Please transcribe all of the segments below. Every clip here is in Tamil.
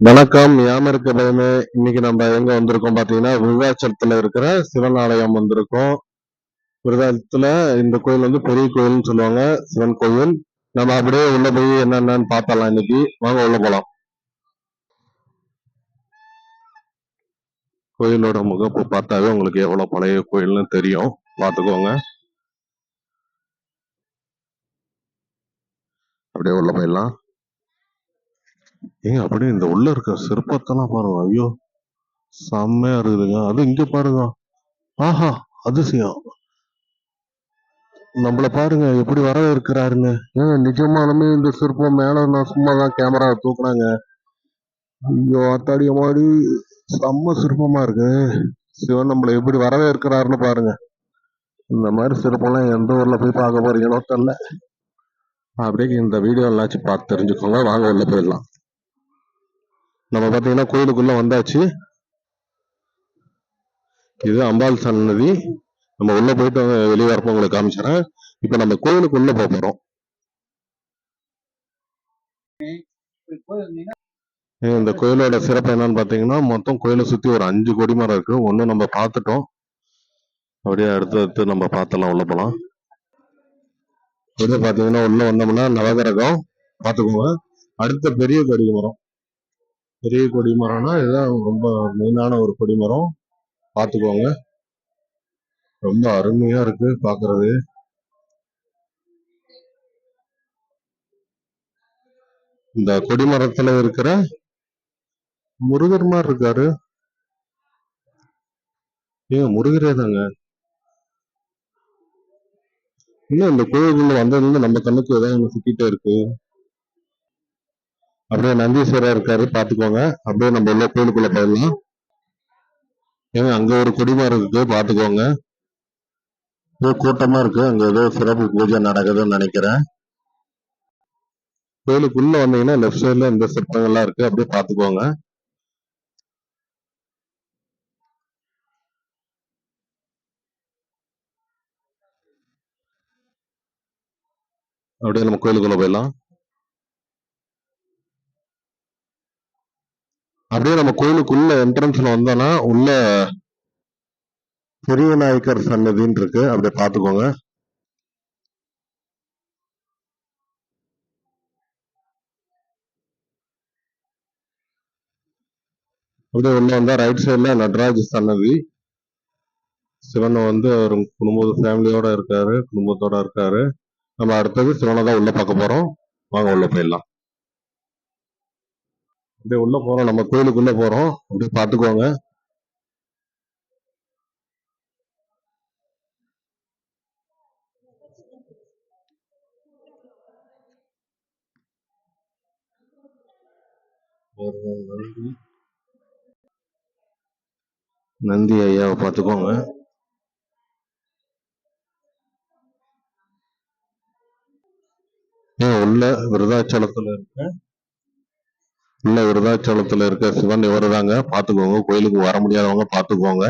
வணக்கம். ஞாபகம் இருக்க பயமே. இன்னைக்கு நம்ம எங்க வந்திருக்கோம் பாத்தீங்கன்னா, விருதாச்சலத்துல இருக்கிற சிவன் ஆலயம் வந்திருக்கோம். விருதாச்சலத்துல இந்த கோயில் வந்து பெரிய கோயில்னு சொல்லுவாங்க, சிவன் கோயில். நம்ம அப்படியே உள்ள போய் என்னென்னு பார்த்தலாம் இன்னைக்கு. வாங்க உள்ள போலாம். கோயிலோட முகப்பு பார்த்தாவே உங்களுக்கு எவ்வளவு பழைய கோயில்னு தெரியும். பார்த்துக்கோங்க. அப்படியே உள்ள போயிடலாம். ஏங்க அப்படியே இந்த உள்ள இருக்க சிற்பத்தெல்லாம் பாருங்க. ஐயோ, செம்மையா இருக்குதுங்க. அது இங்க பாருங்க. ஆஹா, அதிசயம். நம்மள பாருங்க எப்படி வரவேற்கிறாருங்க. ஏங்க நிஜமாலுமே இந்த சிற்பம் மேல நான் சும்மாதான் கேமரா தூக்குனாங்க. ஐயோ ஆத்தாடி மாடி, செம்ம சிற்பமா இருக்கு. சிவன் நம்மள எப்படி வரவேற்கிறாருன்னு பாருங்க. இந்த மாதிரி சிற்பம்லாம் எந்த ஊர்ல போய் பார்க்க போறீங்களோ தெரியல. அப்படியே இந்த வீடியோ எல்லாம் பார்த்து தெரிஞ்சுக்கோங்க. வாங்க உள்ள போயிடலாம். நம்ம பாத்தீங்கன்னா கோயிலுக்குள்ள வந்தாச்சு. இது அம்பாள் சன்னதி. நம்ம உள்ள போயிட்டு வெளியே வரப்போ உங்களுக்கு காமிச்சிடறேன். இப்ப நம்ம கோயிலுக்குள்ள போக போறோம். இந்த கோயிலோட சிறப்பு என்னன்னு பாத்தீங்கன்னா, மொத்தம் கோயிலை சுத்தி ஒரு 5 கொடிமரம் இருக்கு. ஒண்ணு நம்ம பார்த்துட்டோம். அப்படியே அடுத்து நம்ம பார்த்தலாம். உள்ள போலாம். இது பாத்தீங்கன்னா உள்ள வந்தோம்னா நவகிரகம் பாத்துக்கோங்க. அடுத்த பெரிய கொடிமரம். பெரிய கொடிமரம்னா இதுதான் ரொம்ப மெயினான ஒரு கொடிமரம். பாத்துக்கோங்க. ரொம்ப அருமையா இருக்கு பாக்குறது. இந்த கொடிமரத்துல இருக்கிற முருகர் மாதிரி இருக்காரு. ஏன் முருகரே தாங்க. இன்னும் இந்த கோயிலுக்குள்ள வந்ததுல நம்ம கண்ணுக்கு ஏதாவது சுத்திட்டே இருக்கு. அப்படியே நந்தீஸ்வரர் இருக்காரு பாத்துக்கோங்க. அப்படியே நம்ம உள்ள கோயிலுக்குள்ள போயிடலாம். ஏங்க அங்க ஒரு கொடிமரம் இருக்கு பாத்துக்கோங்க. கூட்டமா இருக்கு. அங்க ஏதோ சிறப்பு பூஜை நடக்குதுன்னு நினைக்கிறேன். கோயிலுக்குள்ள வந்தீங்கன்னா லெப்ட் சைட்ல இந்த சிற்பங்கள்லாம் இருக்கு. அப்படியே பாத்துக்கோங்க. அப்படியே நம்ம கோயிலுக்குள்ள போயிடலாம். அப்படியே நம்ம கோயிலுக்குள்ள என்ட்ரன்ஸ்ல வந்தோம்னா உள்ள பெரிய விநாயகர் சன்னதின்னு இருக்கு. அப்படியே பாத்துக்கோங்க. அப்படியே உள்ள வந்தா ரைட் சைட்ல நடராஜ சன்னதி. சிவன் வந்து ஒரு ஃபேமிலியோட இருக்காரு, குடும்பத்தோட இருக்காரு. நம்ம அடுத்தது சிவனை தான் உள்ள பார்க்க போறோம். வாங்க உள்ள போயிடலாம். அப்படியே உள்ள போறோம். நம்ம கோயிலுக்குள்ள போறோம். அப்படியே பாத்துக்கோங்க. நந்தி ஐயாவை பாத்துக்கோங்க. உள்ள விருதாச்சலத்துல இருக்க சிவன் இவருதாங்க. பாத்துக்கோங்க. கோயிலுக்கு வர முடியாதவங்க பாத்துக்கோங்க.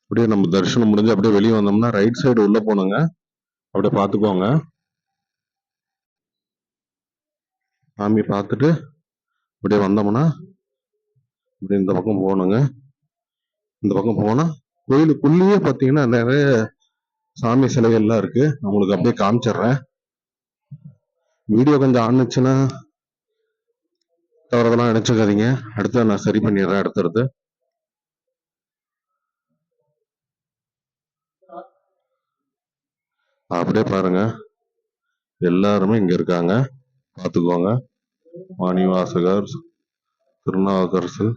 அப்படியே நம்ம தரிசனம் முடிஞ்சு அப்படியே வெளியே வந்தோம்னா ரைட் சைடு உள்ள போனோங்க. அப்படியே பாத்துக்கோங்க. சாமி பார்த்துட்டு அப்படியே வந்தோம்னா இப்படி இந்த பக்கம் போகணுங்க. இந்த பக்கம் போனா கோயிலுக்குள்ளேயே பாத்தீங்கன்னா நிறைய சாமி சிலைகள்லாம் இருக்கு. உங்களுக்கு அப்படியே காமிச்சிடுறேன். வீடியோ கொஞ்சம் ஆனிச்சுன்னா தவறுதெல்லாம் நினைச்சுக்காதீங்க. அடுத்து நான் சரி பண்ணிடுறேன். அடுத்தடுத்து அப்படியே பாருங்க. எல்லாருமே இங்க இருக்காங்க. பாத்துக்கோங்க. மாணிவாசகர், திருநாவுக்கரசு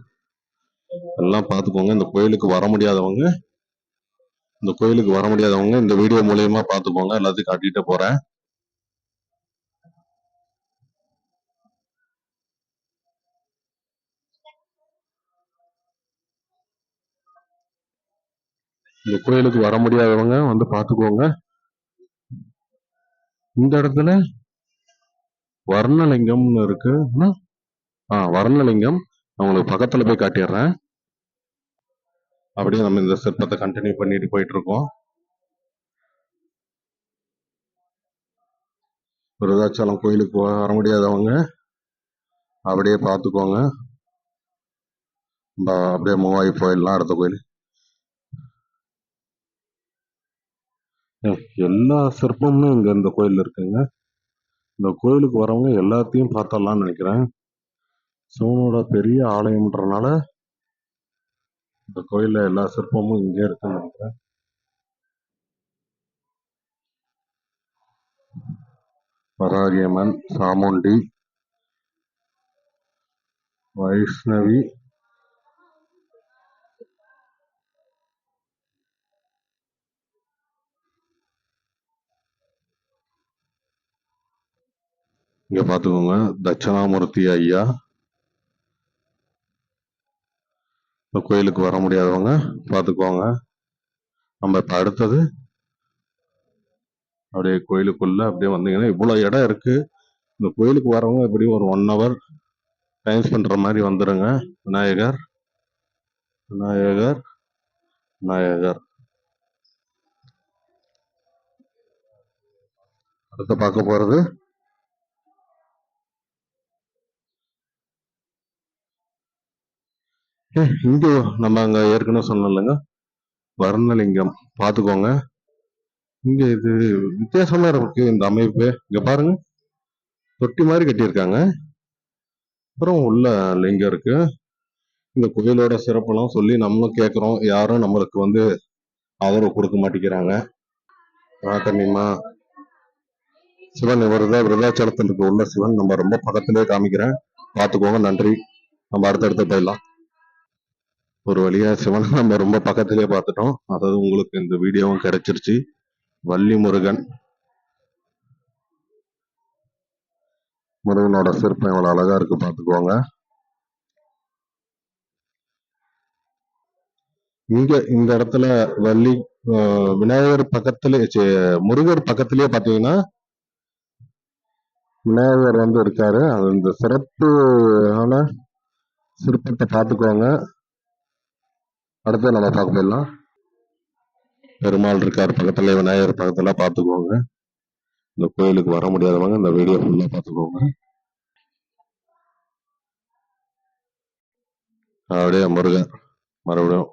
எல்லாம் பாத்துக்கோங்க. இந்த கோயிலுக்கு வர முடியாதவங்க இந்த வீடியோ மூலியமா பாத்துக்கோங்க. எல்லாத்தையும் காட்டிட்டு போறேன். இந்த கோயிலுக்கு வர முடியாதவங்க வந்து பாத்துக்கோங்க. இந்த இடத்துல வர்ணலிங்கம்னு இருக்கு. வர்ணலிங்கம் உங்களுக்கு பக்கத்துல போய் காட்டிடுறேன். அப்படியே நம்ம இந்த சிற்பத்தை கண்டினியூ பண்ணிட்டு போயிட்டு இருக்கோம். விருதாச்சலம் கோயிலுக்கு வர முடியாதவங்க அப்படியே பார்த்துக்கோங்க. அப்படியே மூவ் ஆகி போயிடலாம் அடுத்த கோயில். எல்லா சிற்பமும் இங்க இந்த கோயில் இருக்குங்க. இந்த கோயிலுக்கு வரவங்க எல்லாத்தையும் பார்த்தரலாம்னு நினைக்கிறேன். சிவனோட பெரிய ஆலயம்ன்றனால இந்த கோயில்ல எல்லா சிற்பமும் இங்கே இருக்குன்னு நினைக்கிறேன். வராகியம்மன், சாமுண்டி, வைஷ்ணவி, இங்க பாத்துக்கோங்க தட்சிணாமூர்த்தி ஐயா. இந்த கோயிலுக்கு வர முடியாதவங்க பாத்துக்கோங்க. நம்ம இப்ப அடுத்தது அப்படியே கோயிலுக்குள்ள அப்படியே வந்தீங்கன்னா இவ்வளவு இடம் இருக்கு. இந்த கோயிலுக்கு வரவங்க எப்படியும் ஒரு 1 hour டைம் ஸ்பெண்ட் பண்ற மாதிரி வந்துருங்க. விநாயகர், விநாயகர், விநாயகர். அடுத்து பார்க்க போறது இங்க நம்ம அங்க ஏற்கனவே சொன்னோம் இல்லைங்க வர்ணலிங்கம். பாத்துக்கோங்க. இங்க இது வித்தியாசமா இருக்கு இந்த அமைப்பு. இங்க பாருங்க தொட்டி மாதிரி கட்டியிருக்காங்க. அப்புறம் உள்ள லிங்கம் இருக்கு. இந்த கோயிலோட சிறப்பெல்லாம் சொல்லி நம்மளும் கேட்கிறோம். யாரும் நம்மளுக்கு ஆதரவு கொடுக்க மாட்டேங்கிறாங்க. தெரியுமா சிவன் இவர்தான் விருதாச்சலத்திற்கு உள்ள சிவன். நம்ம ரொம்ப பக்கத்திலே காமிக்கிறேன், பாத்துக்கோங்க. நன்றி. நம்ம அடுத்தடுத்து போயிடலாம். ஒரு வழியா சிவன் நம்ம ரொம்ப பக்கத்திலே பார்த்துட்டோம். அதாவது உங்களுக்கு இந்த வீடியோவும் கிடைச்சிருச்சு. வள்ளி முருகன், முருகனோட சிற்பம் எவ்வளவு அழகா இருக்கு பாத்துக்கோங்க. இங்க இந்த இடத்துல வள்ளி விநாயகர் பக்கத்துல முருகர் பக்கத்திலேயே பாத்தீங்கன்னா விநாயகர் இருக்காரு. அது இந்த சிறப்பான சிற்பத்தை பாத்துக்கோங்க. அடுத்து நம்ம பார்க்க போயிடலாம். பெருமாள் இருக்காரு பக்கத்துல, விநாயகர் பக்கத்துல பாத்துக்கோங்க. இந்த கோயிலுக்கு வர முடியாதவங்க இந்த வீடியோ ஃபுல்லா பாத்துக்கோங்க. அப்படியே முருகன் மறுபடியும்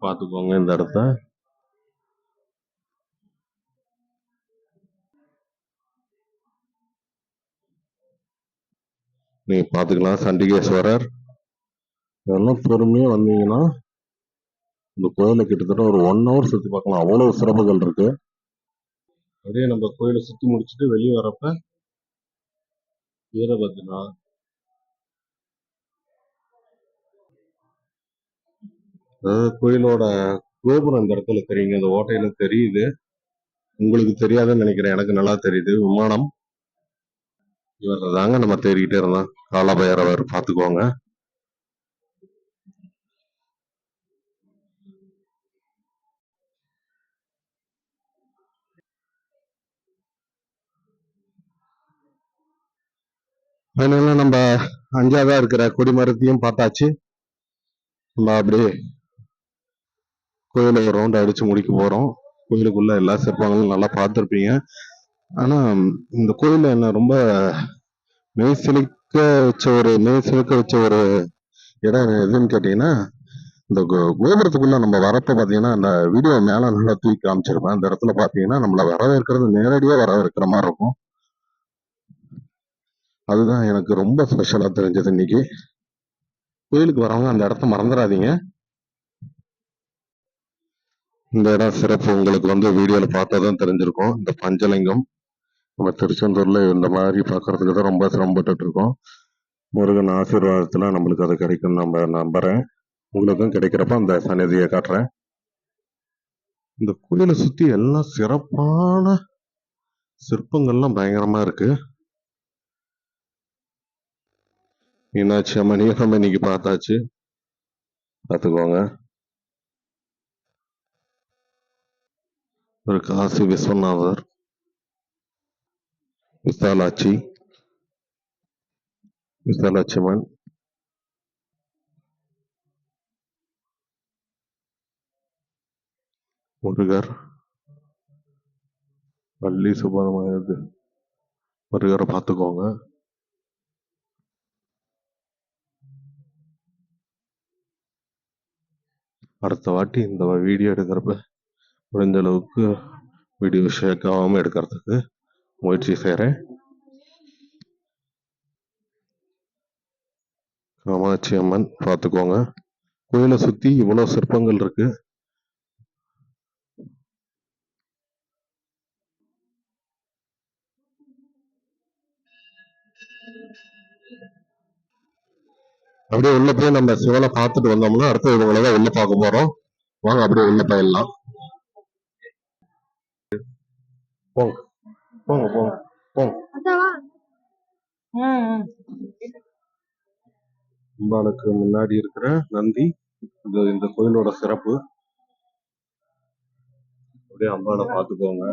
பாத்துக்கோங்க. இந்த இடத்த நீங்க பாத்துக்கலாம். சண்டிகேஸ்வரர். இதெல்லாம் பொறுமையா வந்தீங்கன்னா இந்த கோயிலை கிட்டத்தட்ட ஒரு 1 hour சுத்தி பார்க்கலாம். அவ்வளவு சிறப்புகள் இருக்கு. அப்படியே நம்ம கோயிலை சுத்தி முடிச்சுட்டு வெளியே வரப்ப வீரபத்ரா, கோயிலோட கோபுரம் இந்த இடத்துல தெரியுங்க. இந்த ஓட்டையில தெரியுது. உங்களுக்கு தெரியாதுன்னு நினைக்கிறேன், எனக்கு நல்லா தெரியுது. விமானம் இவர் தாங்க நம்ம தேடிக்கிட்டே இருந்தோம். காலபைரவர் பாத்துக்கோங்க. அதனால நம்ம 5ஆவதா இருக்கிற கொடிமரத்தையும் பார்த்தாச்சு. நம்ம அப்படியே கோயிலை ஒரு ரவுண்ட் அடிச்சு முடிக்க போறோம். கோயிலுக்குள்ள எல்லா சிற்பங்களும் நல்லா பார்த்துருப்பீங்க. ஆனா இந்த கோயில்ல என்ன ரொம்ப மெய்சிலிக்க வச்ச ஒரு இடம் எதுன்னு கேட்டீங்கன்னா, இந்த கோபுரத்துக்குள்ள நம்ம வரப்ப பாத்தீங்கன்னா அந்த வீடியோ மேல நல்லா தூக்கி காமிச்சிருப்பேன். அந்த இடத்துல பாத்தீங்கன்னா நம்மள வரவேற்கிறது நேரடியா வரவேற்கிற மாதிரி இருக்கும். அதுதான் எனக்கு ரொம்ப ஸ்பெஷலா தெரிஞ்சது இன்னைக்கு. கோயிலுக்கு வரவங்க அந்த இடத்த மறந்துடாதீங்க. இந்த இடம் சிறப்பு உங்களுக்கு வீடியோல பார்த்ததான் தெரிஞ்சிருக்கும். இந்த பஞ்சலிங்கம் நம்ம திருச்செந்தூர்ல இந்த மாதிரி பாக்குறதுக்கு தான் ரொம்ப சிரமப்பட்டு இருக்கோம். முருகன் ஆசீர்வாதத்துல நம்மளுக்கு அது கிடைக்கும் நம்ம நம்புறேன். உங்களுக்கும் கிடைக்கிறப்ப அந்த சன்னதியை காட்டுறேன். இந்த கோயிலை சுத்தி எல்லாம் சிறப்பான சிற்பங்கள்லாம் பயங்கரமா இருக்கு. மீனாட்சி அம்மனையும் நம்ம இன்னைக்கு பார்த்தாச்சு. பார்த்துக்கோங்க. ஒரு காசி விஸ்வநாதர், விசாலாட்சி, விசாலாட்சியம்மன், முருகர், வள்ளி சுப்பிரமணிய முருகரை பார்த்துக்கோங்க. அடுத்த வாட்டி இந்த வீடியோ எடுக்கிறப்ப முடிஞ்ச அளவுக்கு வீடியோ ஷேக்காகாம எடுக்கிறதுக்கு முயற்சி செய்கிறேன். காமாட்சி அம்மன் பார்த்துக்கோங்க. கோயிலை சுற்றி இவ்வளோ சிற்பங்கள் இருக்கு. அப்படியே உள்ள போய் நம்ம சிவனை பார்த்துட்டு வந்தோம்னா அடுத்து இவங்களை தான் உள்ள பார்க்க போறோம். வாங்க அப்படியே உள்ள போயிடலாம். போங்க போங்க போங்க போங்க. அம்பாளுக்கு முன்னாடி இருக்கிற நந்தி இந்த கோயிலோட சிறப்பு. அப்படியே அம்பாளை பார்த்துக்கோங்க.